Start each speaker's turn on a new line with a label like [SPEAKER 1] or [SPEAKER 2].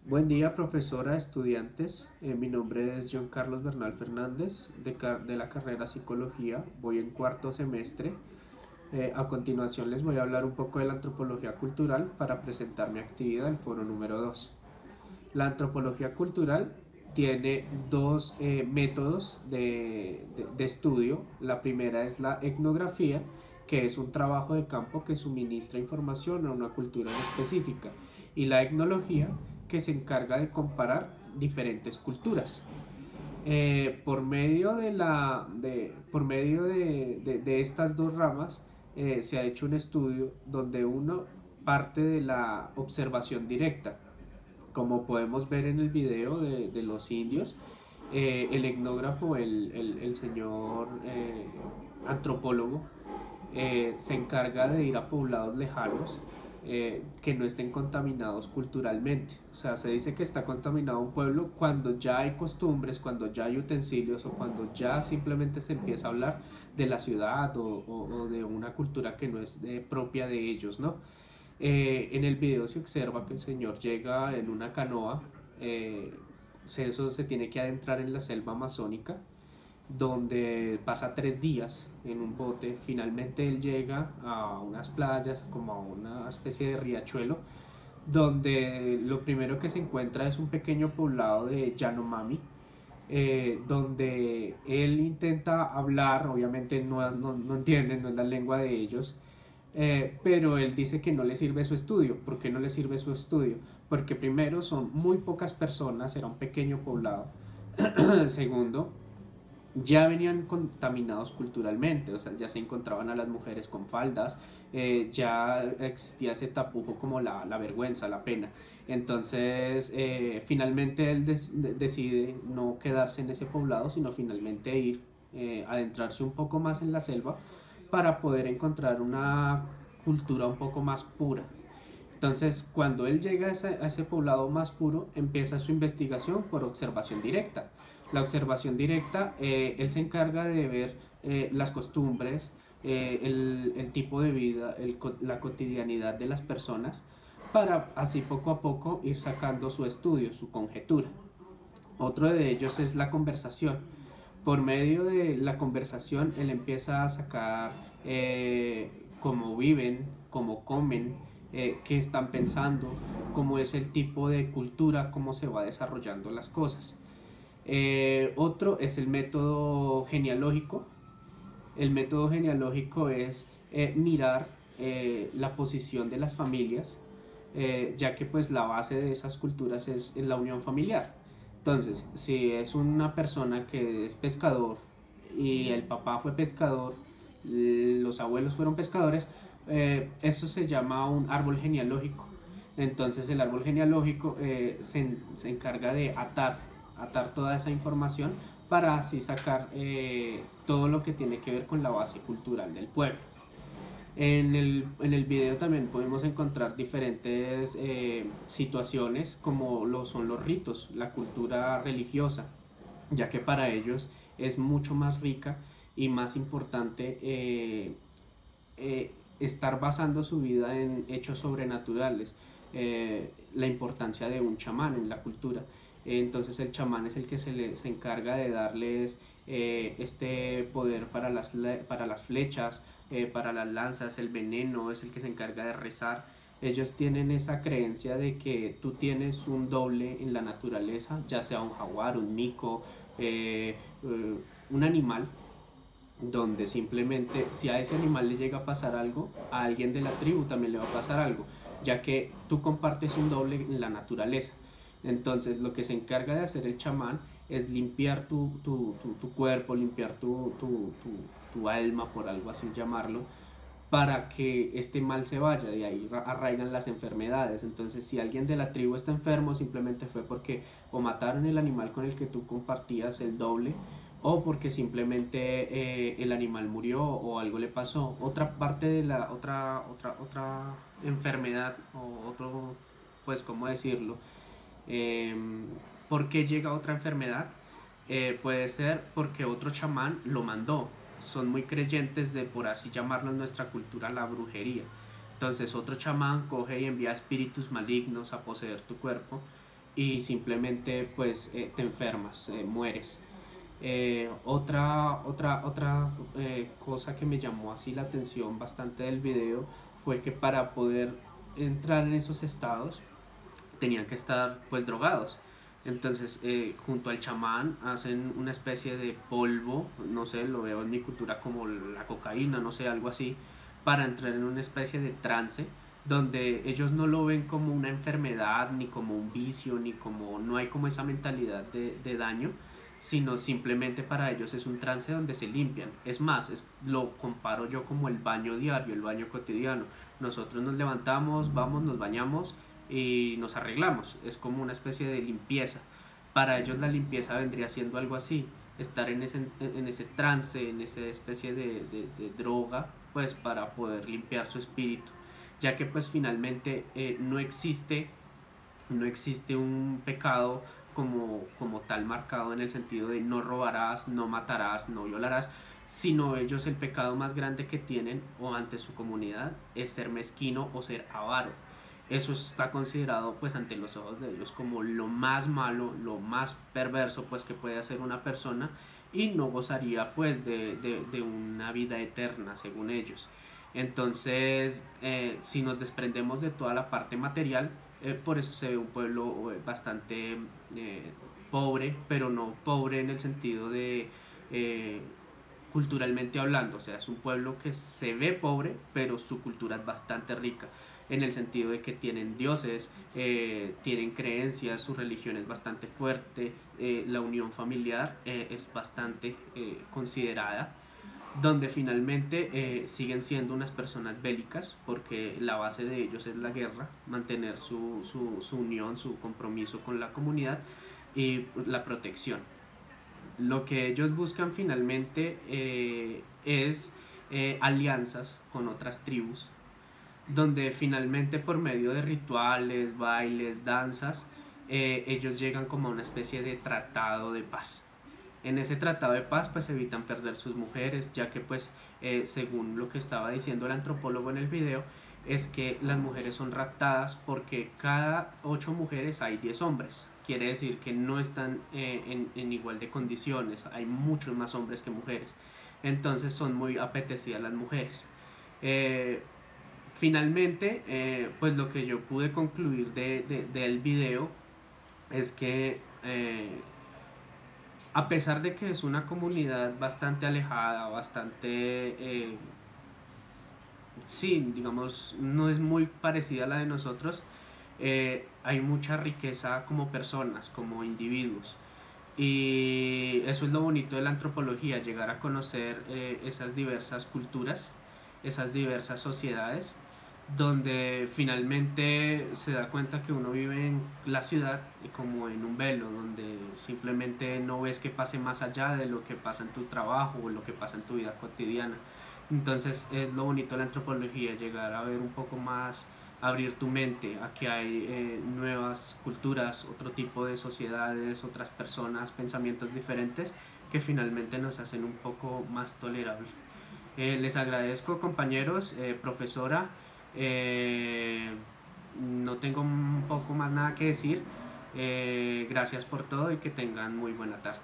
[SPEAKER 1] Buen día, profesora, estudiantes. Mi nombre es John Carlos Bernal Fernández, de la carrera Psicología. Voy en cuarto semestre. A continuación les voy a hablar un poco de la antropología cultural para presentar mi actividad, el foro número 2. La antropología cultural tiene dos métodos de estudio. La primera es la etnografía, que es un trabajo de campo que suministra información a una cultura en específica, y la etnología, que se encarga de comparar diferentes culturas. Por medio de estas dos ramas se ha hecho un estudio donde uno parte de la observación directa, como podemos ver en el video de los indios. El etnógrafo, el señor antropólogo, se encarga de ir a poblados lejanos que no estén contaminados culturalmente. O sea, se dice que está contaminado un pueblo cuando ya hay costumbres, cuando ya hay utensilios o cuando ya simplemente se empieza a hablar de la ciudad o de una cultura que no es propia de ellos, ¿no? En el video se observa que el señor llega en una canoa. Eso se tiene que adentrar en la selva amazónica, donde pasa 3 días en un bote. Finalmente él llega a unas playas, como a una especie de riachuelo, donde lo primero que se encuentra es un pequeño poblado de Yanomami, donde él intenta hablar. Obviamente no entienden, no es la lengua de ellos, pero él dice que no le sirve su estudio. ¿Por qué no le sirve su estudio? Porque primero son muy pocas personas, era un pequeño poblado. Segundo, ya venían contaminados culturalmente. O sea, ya se encontraban a las mujeres con faldas, ya existía ese tapujo como la vergüenza, la pena. Entonces, finalmente él decide no quedarse en ese poblado, sino finalmente ir, adentrarse un poco más en la selva para poder encontrar una cultura un poco más pura. Entonces, cuando él llega a ese poblado más puro, empieza su investigación por observación directa. La observación directa, él se encarga de ver las costumbres, el tipo de vida, la cotidianidad de las personas, para así poco a poco ir sacando su estudio, su conjetura. Otro de ellos es la conversación. Por medio de la conversación, él empieza a sacar cómo viven, cómo comen, qué están pensando, cómo es el tipo de cultura, cómo se va desarrollando las cosas. Otro es el método genealógico. El método genealógico es mirar la posición de las familias, ya que pues la base de esas culturas es la unión familiar. Entonces, si es una persona que es pescador y el papá fue pescador, los abuelos fueron pescadores, eso se llama un árbol genealógico. Entonces el árbol genealógico se encarga de atar toda esa información para así sacar todo lo que tiene que ver con la base cultural del pueblo. En el video también podemos encontrar diferentes situaciones, como lo son los ritos, la cultura religiosa, ya que para ellos es mucho más rica y más importante estar basando su vida en hechos sobrenaturales. La importancia de un chamán en la cultura. Entonces el chamán es el que se encarga de darles este poder para las flechas, para las lanzas, el veneno, es el que se encarga de rezar. Ellos tienen esa creencia de que tú tienes un doble en la naturaleza, ya sea un jaguar, un mico, un animal, donde simplemente si a ese animal le llega a pasar algo, a alguien de la tribu también le va a pasar algo, ya que tú compartes un doble en la naturaleza. Entonces lo que se encarga de hacer el chamán es limpiar tu cuerpo, limpiar tu alma, por algo así llamarlo, para que este mal se vaya. De ahí arraigan las enfermedades. Entonces, si alguien de la tribu está enfermo, simplemente fue porque o mataron el animal con el que tú compartías el doble, o porque simplemente el animal murió o algo le pasó. Otra parte de la otra enfermedad, o otro, pues, ¿cómo decirlo? Eh, ¿Por qué llega otra enfermedad? Puede ser porque otro chamán lo mandó. Son muy creyentes de, por así llamarlo en nuestra cultura, la brujería. Entonces otro chamán coge y envía espíritus malignos a poseer tu cuerpo, y simplemente pues te enfermas, mueres. Otra cosa que me llamó así la atención bastante del video fue que para poder entrar en esos estados tenían que estar pues drogados. Entonces, junto al chamán hacen una especie de polvo, no sé, lo veo en mi cultura como la cocaína, no sé, algo así, para entrar en una especie de trance donde ellos no lo ven como una enfermedad, ni como un vicio, ni como, no hay como esa mentalidad de daño, sino simplemente para ellos es un trance donde se limpian. Es más, lo comparo yo como el baño diario, el baño cotidiano. Nosotros nos levantamos, vamos, nos bañamos y nos arreglamos. Es como una especie de limpieza. Para ellos la limpieza vendría siendo algo así, estar en ese trance, en esa especie de droga, pues para poder limpiar su espíritu, ya que pues finalmente no existe un pecado como tal marcado en el sentido de no robarás, no matarás, no violarás, sino ellos el pecado más grande que tienen o ante su comunidad es ser mezquino o ser avaro. Eso está considerado pues ante los ojos de Dios como lo más malo, lo más perverso pues que puede hacer una persona y no gozaría pues de una vida eterna según ellos. Entonces, si nos desprendemos de toda la parte material, por eso se ve un pueblo bastante pobre, pero no pobre en el sentido de eh, culturalmente hablando, o sea, es un pueblo que se ve pobre, pero su cultura es bastante rica, en el sentido de que tienen dioses, tienen creencias, su religión es bastante fuerte, la unión familiar es bastante considerada, donde finalmente siguen siendo unas personas bélicas, porque la base de ellos es la guerra, mantener su unión, su compromiso con la comunidad y la protección. Lo que ellos buscan finalmente es alianzas con otras tribus, donde finalmente por medio de rituales, bailes, danzas, ellos llegan como a una especie de tratado de paz. En ese tratado de paz pues evitan perder sus mujeres, ya que pues según lo que estaba diciendo el antropólogo en el video, es que las mujeres son raptadas porque cada 8 mujeres hay 10 hombres. Quiere decir que no están en igual de condiciones, hay muchos más hombres que mujeres. Entonces son muy apetecidas las mujeres. Eh, Finalmente, pues lo que yo pude concluir del video es que a pesar de que es una comunidad bastante alejada, bastante, sí, digamos, no es muy parecida a la de nosotros, hay mucha riqueza como personas, como individuos. Y eso es lo bonito de la antropología, llegar a conocer esas diversas culturas, esas diversas sociedades, donde finalmente se da cuenta que uno vive en la ciudad como en un velo, donde simplemente no ves que pase más allá de lo que pasa en tu trabajo o lo que pasa en tu vida cotidiana. Entonces es lo bonito de la antropología, llegar a ver un poco más, abrir tu mente a que hay nuevas culturas, otro tipo de sociedades, otras personas, pensamientos diferentes que finalmente nos hacen un poco más tolerables. Les agradezco compañeros, profesora, eh, no tengo un poco más nada que decir. Gracias por todo y que tengan muy buena tarde.